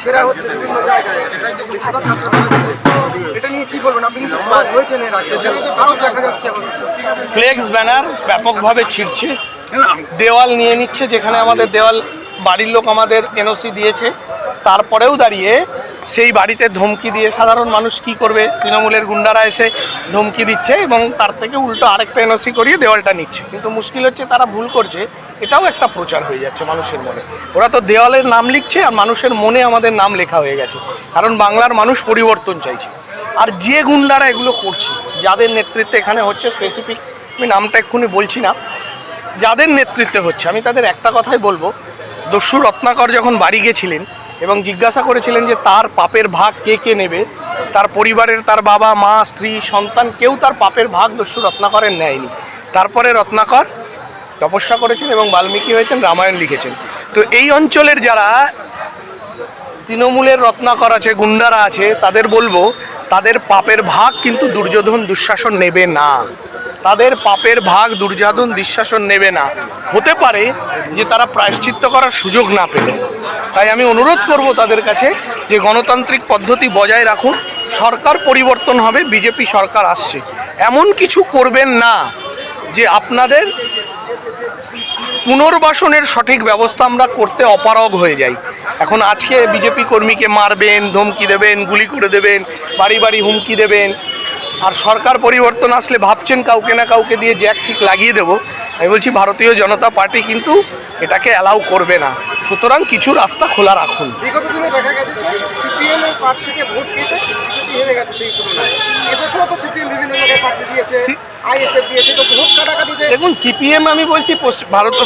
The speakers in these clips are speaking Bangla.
সেরা হচ্ছে বিভিন্ন জায়গায়, এটা নিয়ে কি বলবেন আপনি? কিন্তু হয়েছেন এর আগে, তাও দেখা যাচ্ছে ফ্লেক্স ব্যানার ব্যাপকভাবে ছিঁড়ছে, দেওয়াল নিয়ে নিচ্ছে, যেখানে আমাদের দেওয়াল বাড়ির লোক আমাদের এনওসি দিয়েছে, তারপরেও দাঁড়িয়ে সেই বাড়িতে ধমকি দিয়ে সাধারণ মানুষ কি করবে, তৃণমূলের গুন্ডারা এসে ধমকি দিচ্ছে এবং তার থেকে উল্টো আরেকটা এনওসি করিয়ে দেওয়ালটা নিচ্ছে। কিন্তু মুশকিল হচ্ছে তারা ভুল করছে, এটাও একটা প্রচার হয়ে যাচ্ছে মানুষের মনে। ওরা তো দেওয়ালের নাম লিখছে আর মানুষের মনে আমাদের নাম লেখা হয়ে গেছে, কারণ বাংলার মানুষ পরিবর্তন চাইছে। আর যে গুন্ডারা এগুলো করছে, যাদের নেতৃত্বে এখানে হচ্ছে, স্পেসিফিক আমি নামটা এক্ষুনি বলছি না, যাদের নেতৃত্বে হচ্ছে, আমি তাদের একটা কথাই বলবো, দস্যু রত্নাকর যখন বাড়ি গেছিলেন এবং জিজ্ঞাসা করেছিলেন যে তার পাপের ভাগ কে কে নেবে, তার পরিবারের তার বাবা মা স্ত্রী সন্তান কেউ তার পাপের ভাগ দস্যু রত্নাকরের নেয়নি। তারপরে রত্নাকর তপস্যা করেছেন এবং বাল্মীকি হয়েছেন, রামায়ণ লিখেছেন। তো এই অঞ্চলের যারা তৃণমূলের রত্নাকর আছে, গুন্ডারা আছে, তাদের বলবো তাদের পাপের ভাগ কিন্তু দুর্যোধন দুঃশাসন নেবে না, তাদের পাপের ভাগ দুর্যোধন দুঃশাসন নেবে না। হতে পারে যে তারা প্রায়শ্চিত্ত করার সুযোগ না পেলে। তাই আমি অনুরোধ করব তাদের কাছে যে গণতান্ত্রিক পদ্ধতি বজায় রাখুন, সরকার পরিবর্তন হবে, বিজেপি সরকার আসছে, এমন কিছু করবেন না যে আপনাদের পুনর্বাসনের সঠিক ব্যবস্থা আমরা করতে অপারগ হয়ে যাই। এখন আজকে বিজেপি কর্মীকে মারবেন, ধমকি দেবেন, গুলি করে দেবেন, বাড়ি বাড়ি হুমকি দেবেন, আর সরকার পরিবর্তন আসলে ভাবছেন কাউকে না কাউকে দিয়ে জ্যাক ঠিক লাগিয়ে দেবো। আমি বলছি ভারতীয় জনতা পার্টি কিন্তু এটাকে অ্যালাউ করবে না। সুতরাং কিছু রাস্তা খোলা রাখুন। বিগত দিনে দেখা গেছে যে সিপিএম এর পার্টি থেকে ভোট পেতে বিজেপি হেরে গেছে সেই তুলনায়। এবছরও তো সিপিএম বিভিন্ন জায়গায় পার্টি দিয়েছে, আইএসএফ দিয়েছে, তো ভোট কাটাকাটিতে দেখুন সিপিএম, আমি বলছি ভারত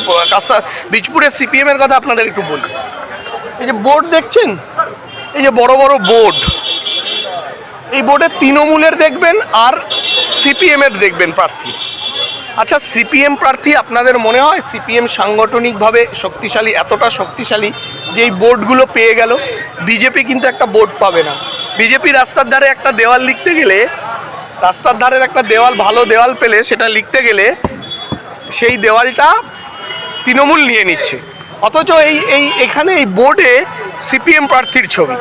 বীজপুরের সিপিএম এর কথা আপনাদের একটু বলি। এই যে বোর্ড দেখছেন, এই যে বড় বড় বোর্ড, এই বোর্ডে তৃণমূলের দেখবেন আর সিপিএম এর দেখবেন প্রার্থী। আচ্ছা, সিপিএম প্রার্থী আপনাদের মনে হয় সিপিএম সাংগঠনিকভাবে শক্তিশালী, এতটা শক্তিশালী যে এই বোর্ডগুলো পেয়ে গেল? বিজেপি কিন্তু একটা বোর্ড পাবে না। বিজেপি রাস্তার ধারে একটা দেওয়াল লিখতে গেলে, রাস্তার ধারের একটা দেওয়াল, ভালো দেওয়াল পেলে সেটা লিখতে গেলে সেই দেওয়ালটা তৃণমূল নিয়ে নিচ্ছে, অথচ এখানে এই বোর্ডে সিপিএম প্রার্থীর ছবি।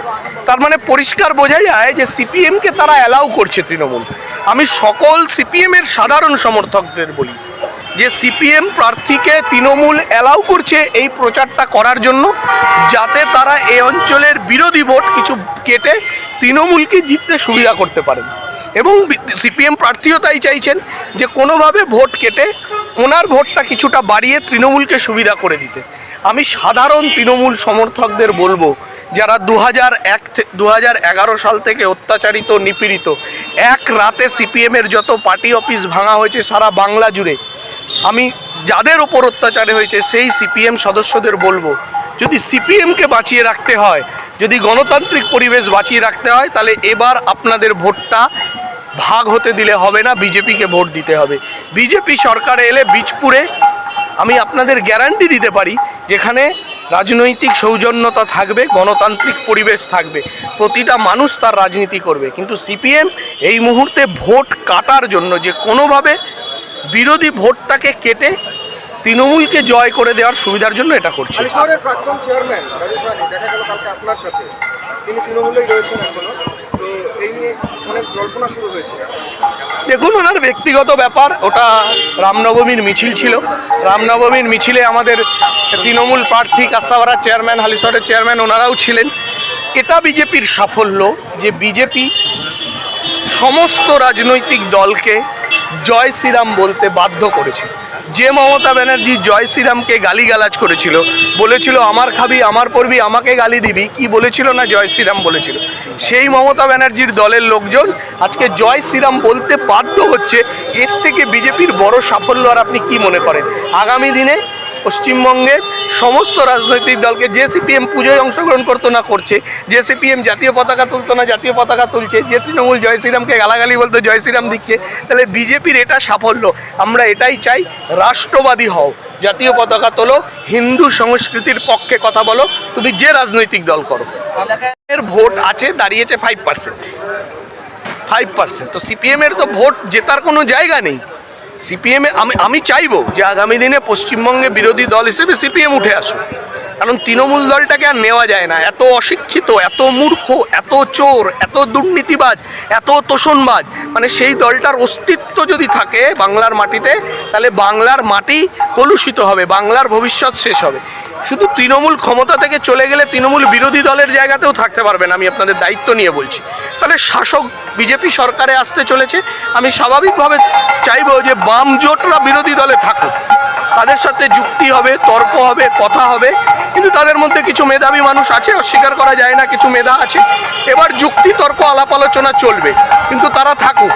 তার মানে পরিষ্কার বোঝা যায় যে সিপিএমকে তারা অ্যালাউ করছে তৃণমূল। আমি সকল সিপিএমের সাধারণ সমর্থকদের বলি যে সিপিএম প্রার্থীকে তৃণমূল অ্যালাউ করছে এই প্রচারটা করার জন্য, যাতে তারা এই অঞ্চলের বিরোধী ভোট কিছু কেটে তৃণমূলকে জিততে সুবিধা করতে পারেন। এবং সিপিএম প্রার্থীও তাই চাইছেন যে কোনোভাবে ভোট কেটে ওনার ভোটটা কিছুটা বাড়িয়ে তৃণমূলকে সুবিধা করে দিতে। আমি সাধারণ তৃণমূল সমর্থকদের বলবো, যারা 2011 সাল থেকে অত্যাচারিত, নিপীড়িত, এক রাতে সিপিএমের যত পার্টি অফিস ভাঙা হয়েছে সারা বাংলা জুড়ে, আমি যাদের ওপর অত্যাচার হয়েছে সেই সিপিএম সদস্যদের বলবো, যদি সিপিএমকে বাঁচিয়ে রাখতে হয়, যদি গণতান্ত্রিক পরিবেশ বাঁচিয়ে রাখতে হয়, তাহলে এবার আপনাদের ভোটটা ভাগ হতে দিলে হবে না, বিজেপিকে ভোট দিতে হবে। বিজেপি সরকারে এলে বীজপুরে আমি আপনাদের গ্যারান্টি দিতে পারি, যেখানে রাজনৈতিক সৌজন্যতা থাকবে, গণতান্ত্রিক পরিবেশ থাকবে, প্রতিটা মানুষ তার রাজনীতি করবে। কিন্তু সিপিএম এই মুহূর্তে ভোট কাটার জন্য যে কোনোভাবে বিরোধী ভোটটাকে কেটে তৃণমূলকে জয় করে দেওয়ার সুবিধার জন্য এটা করছে। শহরের প্রাক্তন চেয়ারম্যান রাজেশ রানী দেখা গেল কালকে আপনার সাথে, তিনি তৃণমূলেই রয়েছেন এখনো, তো এই নিয়ে অনেক জল্পনা শুরু হয়েছে। দেখুন, ওনার ব্যক্তিগত ব্যাপার, ওটা রামনবমীর মিছিল ছিল। রামনবমীর মিছিলে আমাদের তৃণমূল প্রার্থী কাসাবাড়ার চেয়ারম্যান, হালিশহরের চেয়ারম্যান ওনারাও ছিলেন। এটা বিজেপির সাফল্য যে বিজেপি সমস্ত রাজনৈতিক দলকে জয় শ্রীরাম বলতে বাধ্য করেছে। যে মমতা ব্যানার্জি জয় শ্রীরামকে গালিগালাজ করেছিল, বলেছিল আমার খাবি, আমার পরবি, আমাকে গালি দিবি, কি বলেছিল না জয় শ্রীরাম বলেছিল, সেই মমতা ব্যানার্জির দলের লোকজন আজকে জয় শ্রীরাম বলতে বাধ্য হচ্ছে। এর থেকে বিজেপির বড় সাফল্য আর আপনি কি মনে করেন? আগামী দিনে পশ্চিমবঙ্গের সমস্ত রাজনৈতিক দলকে, যে সিপিএম পুজোয় অংশগ্রহণ করতো না করছে, যে সিপিএম জাতীয় পতাকা তুলতো না জাতীয় পতাকা তুলছে, যে তৃণমূল জয় শ্রীরামকে গালাগালি বলতো জয় শ্রীরাম দিচ্ছে, তাহলে বিজেপির এটা সাফল্য। আমরা এটাই চাই, রাষ্ট্রবাদী হও, জাতীয় পতাকা তোলো, হিন্দু সংস্কৃতির পক্ষে কথা বলো, তুমি যে রাজনৈতিক দল করো। এর ভোট আছে, দাঁড়িয়েছে 5%। তো সিপিএমের তো ভোট জেতার কোনো জায়গা নেই। সিপিএম আমি চাইবো যে আগামী দিনে পশ্চিমবঙ্গে বিরোধী দল হিসেবে সিপিএম উঠে আসুক, কারণ তৃণমূল দলটাকে আর নেওয়া যায় না, এত অশিক্ষিত, এত মূর্খ, এত চোর, এত দুর্নীতিবাজ, এত তোষণবাজ। মানে সেই দলটার অস্তিত্ব যদি থাকে বাংলার মাটিতে, তাহলে বাংলার মাটি কলুষিত হবে, বাংলার ভবিষ্যৎ শেষ হবে। শুধু তৃণমূল ক্ষমতা থেকে চলে গেলে তৃণমূল বিরোধী দলের জায়গাতেও থাকতে পারবে না, আমি আপনাদের দায়িত্ব নিয়ে বলছি। তাহলে শাসক বিজেপি সরকারে আসতে চলেছে, আমি স্বাভাবিকভাবে চাইবো যে বাম জোটরা বিরোধী দলে থাকুক, তাদের সাথে যুক্তি হবে, তর্ক হবে, কথা হবে। কিন্তু তাদের মধ্যে কিছু মেধাবী মানুষ আছে, অস্বীকার করা যায় না, কিছু মেধা আছে। এবার যুক্তি তর্ক আলাপ আলোচনা চলবে, কিন্তু তারা থাকুক।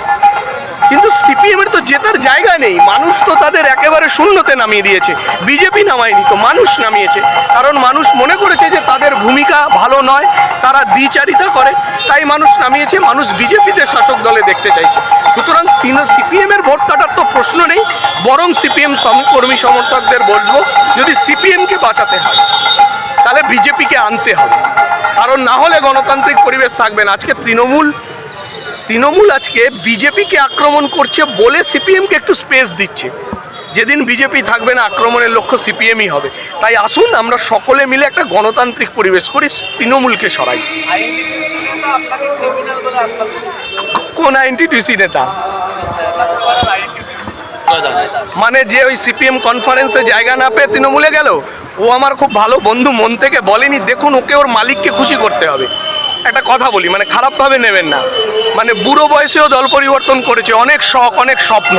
কিন্তু সিপিএমের তো জেতার জায়গা নেই, মানুষ তো তাদের একেবারে শূন্যতে নামিয়ে দিয়েছে। বিজেপি নামায়নি তো, মানুষ নামিয়েছে। কারণ মানুষ মনে করেছে যে তাদের ভূমিকা ভালো নয়, তারা দ্বিচারিতা করে, তাই মানুষ নামিয়েছে। মানুষ বিজেপিতে শাসক দলে দেখতে চাইছে। সুতরাং সিপিএমের ভোট কাটার তো প্রশ্ন নেই, বরং সিপিএম কর্মী সমর্থকদের বলবো, যদি সিপিএমকে বাঁচাতে হয় তাহলে বিজেপিকে আনতে হবে, কারণ না হলে গণতান্ত্রিক পরিবেশ থাকবে না। আজকে তৃণমূল আজকে বিজেপিকে আক্রমণ করছে বলে সিপিএমকে একটু স্পেস দিচ্ছে। যেদিন বিজেপি থাকবে না, আক্রমণের লক্ষ্য সিপিএমই হবে। তাই আসুন আমরা সকলে মিলে একটা গণতান্ত্রিক পরিবেশ করি, তৃণমূলকে সরাই। কোন আইএনটিটিউসি নেতা? মানে যে ওই সিপিএম কনফারেন্সে জায়গা না পেয়ে তৃণমূলে গেল, ও আমার খুব ভালো বন্ধু, মন থেকে বলেনি। দেখুন, ওকে ওর মালিককে খুশি করতে হবে। একটা কথা বলি, মানে খারাপভাবে নেবেন না, মানে বুড়ো বয়সেও দল পরিবর্তন করেছে, অনেক শখ, অনেক স্বপ্ন।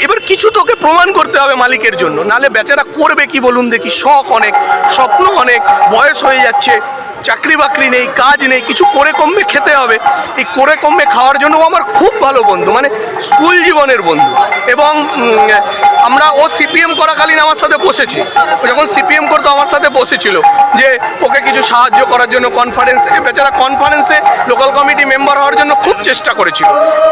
এবার কিছু তোকে প্রমাণ করতে হবে মালিকের জন্য, নালে বেচারা করবে কি বলুন দেখি। শখ অনেক, স্বপ্ন অনেক, বয়স হয়ে যাচ্ছে, চাকরি বাকরি নেই, কাজ নেই, কিছু করে কমবে খেতে হবে। এই করে কমবে খাওয়ার জন্য ও আমার খুব ভালো বন্ধু, মানে স্কুল জীবনের বন্ধু। এবং ও সিপিএম করাকালীন আমার সাথে বসেছে, যখন সিপিএম করতো আমার সাথে বসেছিল যে ওকে কিছু সাহায্য করার জন্য। বেচারা কনফারেন্সে লোকাল কমিটি মেম্বার হওয়ার জন্য খুব চেষ্টা করেছিল,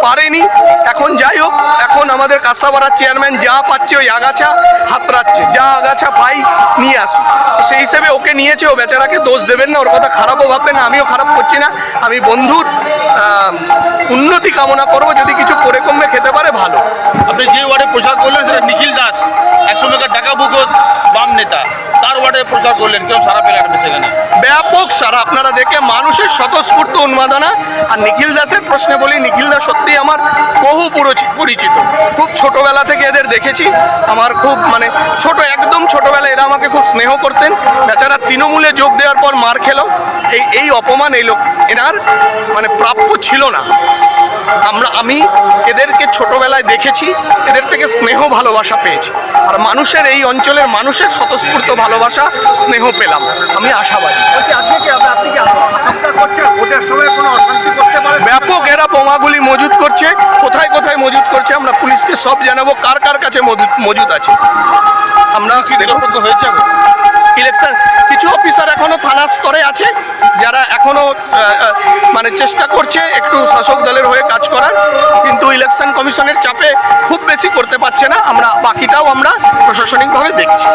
পারেনি। এখন যাই হোক, এখন আমাদের কাঁসাপাড়ার চেয়ারম্যান যা পাচ্ছে ওই আগাছা হাতড়াচ্ছে, যা আগাছা পাই নিয়ে আসি। সেই হিসেবে ওকে নিয়েছে, ও বেচারাকে দোষ দেবেন না, ওর কথা খারাপও ভাববেন না, আমিও খারাপ করছি না। আমি বন্ধুর উন্নতি কামনা করব, যদি কিছু করে কমবে খেতে পারে ভালো। আপনি যে ওয়ার্ডে প্রচার করলেন সেটা নিখিল দাস, একসময়কার ডাকাবুকো বাম নেতা, তার ওয়ার্ডে প্রচার করলেন, কেউ সারা পেলেন আপনি সেখানে? ব্যাপক সারা, আপনারা দেখে মানুষের স্বতঃস্ফূর্ত উন্মাদনা। আর নিখিল দাসের প্রশ্নে বলি, নিখিল দাস সত্যি আমার বহু পরিচিত, খুব ছোটবেলা থেকে এদের দেখেছি। আমার খুব মানে একদম ছোটবেলায় এরা আমাকে খুব স্নেহ করতেন। বেচারা তৃণমূলে যোগ দেওয়ার পর মার খেলো, এই অপমান এই লোক এনার মানে প্রাপ্য ছিল না। আমি এদেরকে ছোটবেলায় দেখেছি, এদের থেকে স্নেহ ভালোবাসা পেয়েছি। আর মানুষের, এই অঞ্চলের মানুষের স্বতঃস্ফূর্ত ভালোবাসা স্নেহ পেলাম, আমি আশাবাদী। আজকে কি আপনি কি আশঙ্কা করছেন ভোটের সময় কোনো অশান্তি করতে পারে? ব্যাপক এরা বোমাগুলি মজুত করছে, কোথায় কোথায় মজুত করছে আমরা পুলিশকে সব জানাবো, কার কার কাছে মজুত আছে। আমরা নিরপেক্ষ হয়েছে ইলেকশন, কিছু অফিসার এখনো থানার স্তরে আছে, যারা এখনো মানে চেষ্টা করছে একটু শাসক দলের হয়ে কাজ করার, কিন্তু ইলেকশন কমিশনের চাপে খুব বেশি করতে পারছে না। বাকিটাও আমরা প্রশাসনিকভাবে দেখছি।